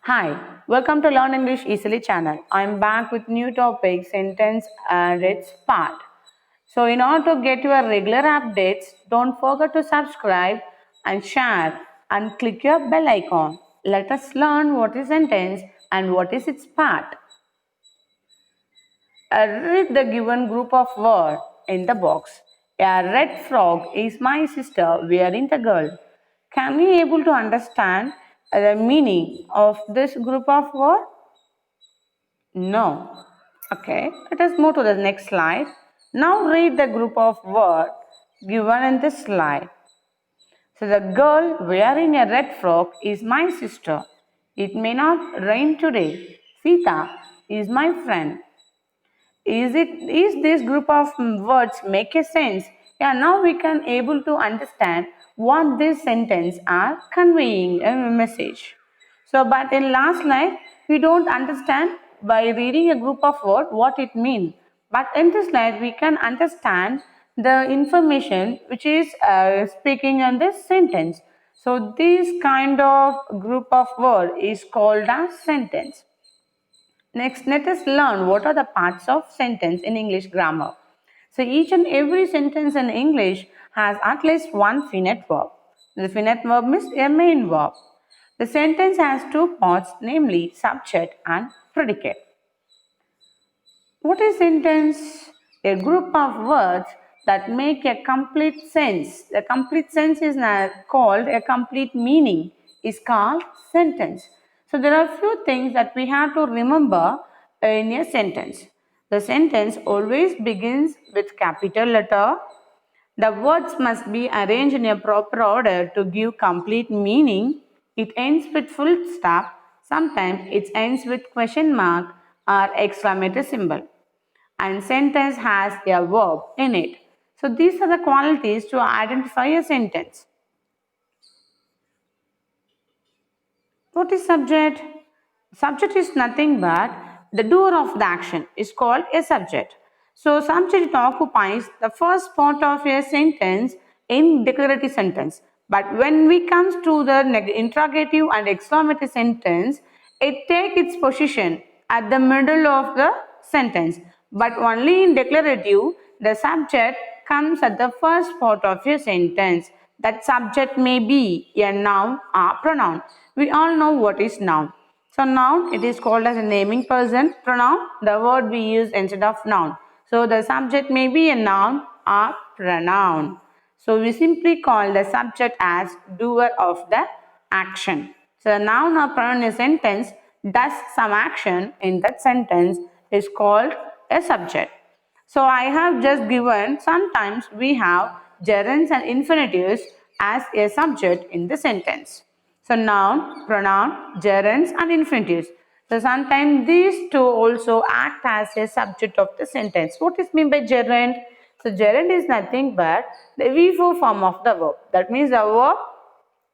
Hi, welcome to Learn English Easily channel. I'm back with new topic, sentence and its part. So in order to get your regular updates, don't forget to subscribe and share and click your bell icon. Let us learn what is sentence and what is its part. Read the given group of words in the box. A red frog is my sister wearing the girl. Can we able to understand the meaning of this group of words? No. Okay, let us move to the next slide. Now read the group of words given in this slide. So the girl wearing a red frock is my sister. It may not rain today. Sita is my friend. Is this group of words make a sense? Yeah, now we can able to understand what this sentence are conveying a message. So, but in last slide, we don't understand by reading a group of words what it means. But in this slide, we can understand the information which is speaking on this sentence. So, this kind of group of word is called as sentence. Next, let us learn what are the parts of sentence in English grammar. So, each and every sentence in English has at least one finite verb. The finite verb means a main verb. The sentence has two parts, namely subject and predicate. What is sentence? A group of words that make a complete sense. The complete sense is called a complete meaning is called sentence. So there are few things that we have to remember in a sentence. The sentence always begins with capital letter. The words must be arranged in a proper order to give complete meaning. It ends with full stop. Sometimes it ends with question mark or exclamatory symbol. And sentence has a verb in it. So these are the qualities to identify a sentence. What is subject? Subject is nothing but the doer of the action is called a subject. So subject occupies the first part of a sentence in declarative sentence. But when we comes to the interrogative and exclamative sentence, it takes its position at the middle of the sentence. But only in declarative, the subject comes at the first part of your sentence. That subject may be a noun or pronoun. We all know what is noun. So noun, it is called as a naming person. Pronoun, the word we use instead of noun. So the subject may be a noun or pronoun. So we simply call the subject as doer of the action. So the noun or pronoun in a sentence does some action in that sentence is called a subject. So I have just given, sometimes we have gerunds and infinitives as a subject in the sentence. So noun, pronoun, gerunds and infinitives. So sometimes these two also act as a subject of the sentence. What is meant by gerund? So gerund is nothing but the V4 form of the verb. That means the verb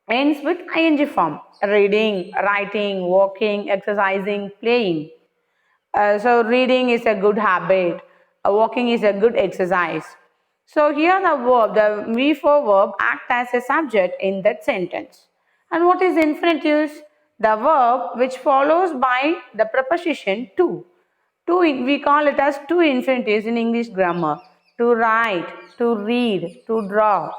ends with ing form. Reading, writing, walking, exercising, playing. So reading is a good habit. Walking is a good exercise. So here the verb, the V4 verb act as a subject in that sentence. And what is infinitives? The verb which follows by the preposition to. We call it as two infinitives in English grammar. To write, to read, to draw.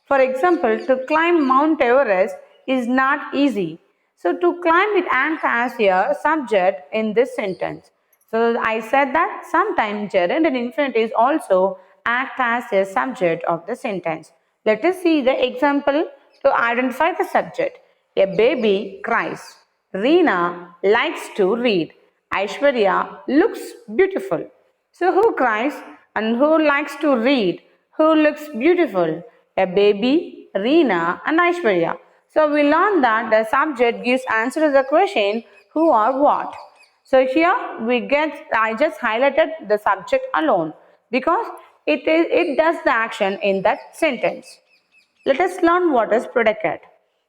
For example, to climb Mount Everest is not easy. So to climb it acts as a subject in this sentence. So I said that sometimes gerund and infinitives also act as a subject of the sentence. Let us see the example to identify the subject. A baby cries. Reena likes to read. Aishwarya looks beautiful. So who cries and who likes to read? Who looks beautiful? A baby, Reena and Aishwarya. So we learned that the subject gives answer to the question who or what. So here I just highlighted the subject alone because it does the action in that sentence. Let us learn what is predicate.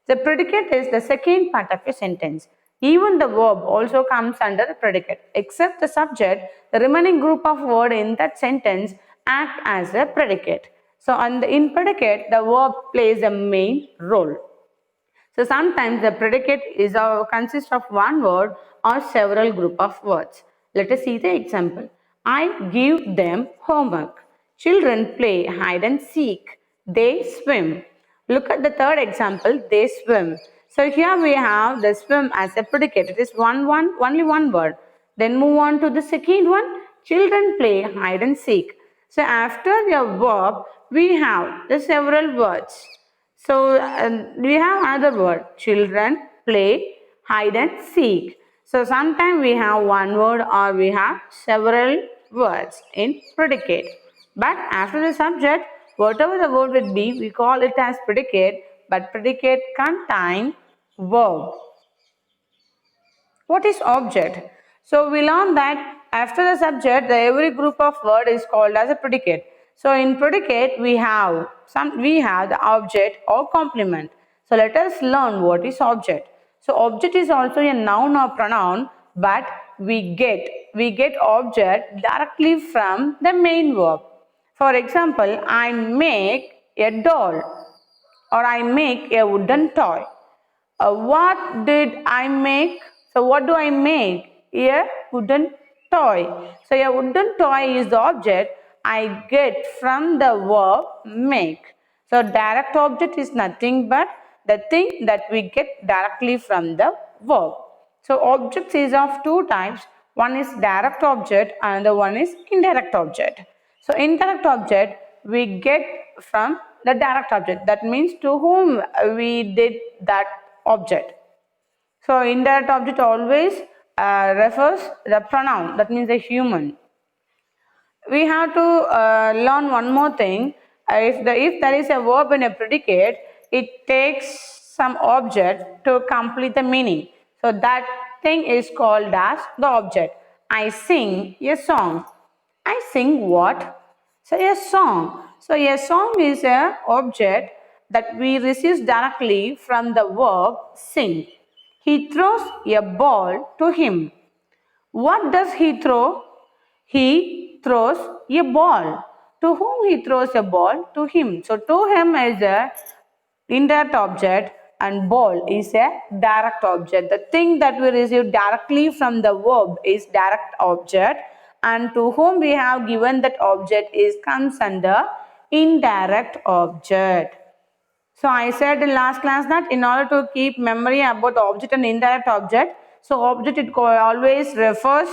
The predicate is the second part of a sentence. Even the verb also comes under the predicate. Except the subject, the remaining group of words in that sentence act as a predicate. So in predicate, the verb plays a main role. So sometimes the predicate consists of one word or several group of words. Let us see the example. I give them homework. Children play hide and seek. They swim. Look at the third example. They swim. So here we have the swim as a predicate. It is only one word. Then move on to the second one. Children play hide and seek. So after the verb, we have the several words. So we have another word. Children play hide and seek. So sometimes we have one word or we have several words in predicate. But after the subject, whatever the word will be, we call it as predicate. But predicate contain verb. What is object? So we learn that after the subject, every group of word is called as a predicate. So in predicate, we have the object or complement. So let us learn what is object. So object is also a noun or pronoun, but we get object directly from the main verb. For example, I make a doll or I make a wooden toy. What did I make? So what do I make? A wooden toy. So a wooden toy is the object I get from the verb make. So direct object is nothing but the thing that we get directly from the verb. So objects is of two types. One is direct object and the one is indirect object. So indirect object we get from the direct object. That means to whom we did that object. So indirect object always refers the pronoun. That means the human. We have to learn one more thing. If there is a verb in a predicate, it takes some object to complete the meaning. So that thing is called as the object. I sing a song. I sing what? So a song. So a song is an object that we receive directly from the verb sing. He throws a ball to him. What does he throw? He throws a ball. To whom he throws a ball? To him. So to him is a indirect object and ball is a direct object. The thing that we receive directly from the verb is direct object, and to whom we have given that object comes under indirect object. So I said in last class that in order to keep memory about the object and indirect object, so object it always refers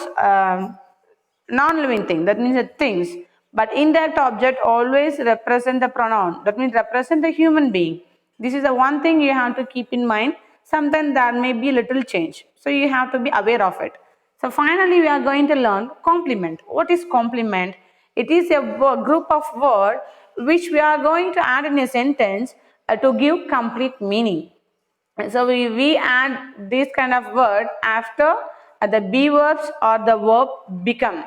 non-living thing, that means the things, but indirect object always represent the pronoun, that means represent the human being. This is the one thing you have to keep in mind. Sometimes there may be little change, so you have to be aware of it. So finally we are going to learn complement. What is complement? It is a group of words which we are going to add in a sentence to give complete meaning. So we add this kind of word after the be verbs or the verb become.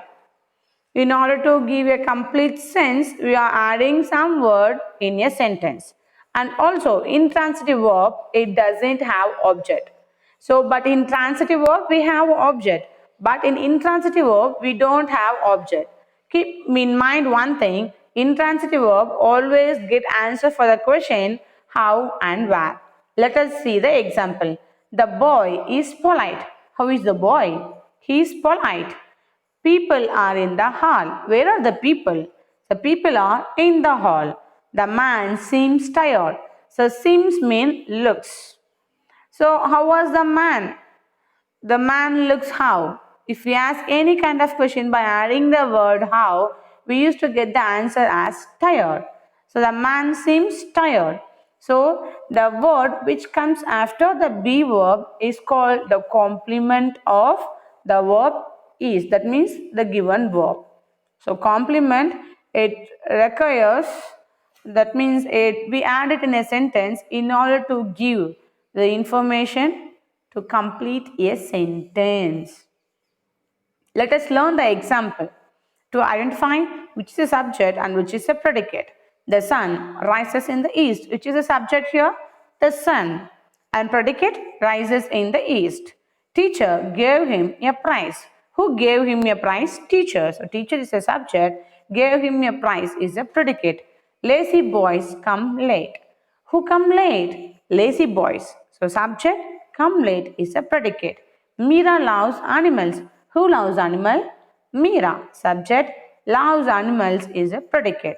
In order to give a complete sense, we are adding some word in a sentence. And also intransitive verb, it doesn't have object. So but in transitive verb, we have object. But in intransitive verb, we don't have object. Keep in mind one thing, intransitive verb always get answer for the question how and where. Let us see the example. The boy is polite. How is the boy? He is polite. People are in the hall. Where are the people? The people are in the hall. The man seems tired. So seems means looks. So how was the man? The man looks how? If we ask any kind of question by adding the word how, we used to get the answer as tired. So the man seems tired. So the word which comes after the be verb is called the complement of the verb is. That means the given verb. So complement, it requires, that means we add it in a sentence in order to give the information to complete a sentence. Let us learn the example to identify which is a subject and which is a predicate. The sun rises in the east. Which is a subject here? The sun. And predicate rises in the east. Teacher gave him a prize. Who gave him a prize? Teacher. So teacher is a subject. Gave him a prize is a predicate. Lazy boys come late. Who come late? Lazy boys. So subject, come late is a predicate. Meera loves animals. Who loves animal? Meera. Subject, loves animals is a predicate.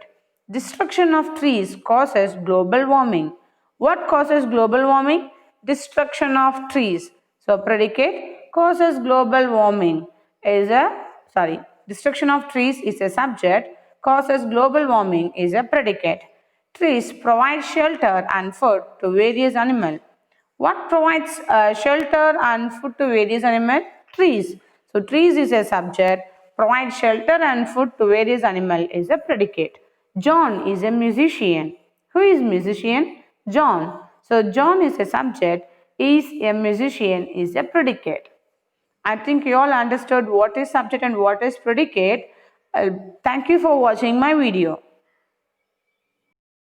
Destruction of trees causes global warming. What causes global warming? Destruction of trees. So predicate, causes global warming is a, destruction of trees is a subject, causes global warming is a predicate. Trees provide shelter and food to various animals. What provides shelter and food to various animals? Trees. So trees is a subject, provide shelter and food to various animals is a predicate. John is a musician. Who is musician? John. So John is a subject, is a musician is a predicate. I think you all understood what is subject and what is predicate. Thank you for watching my video.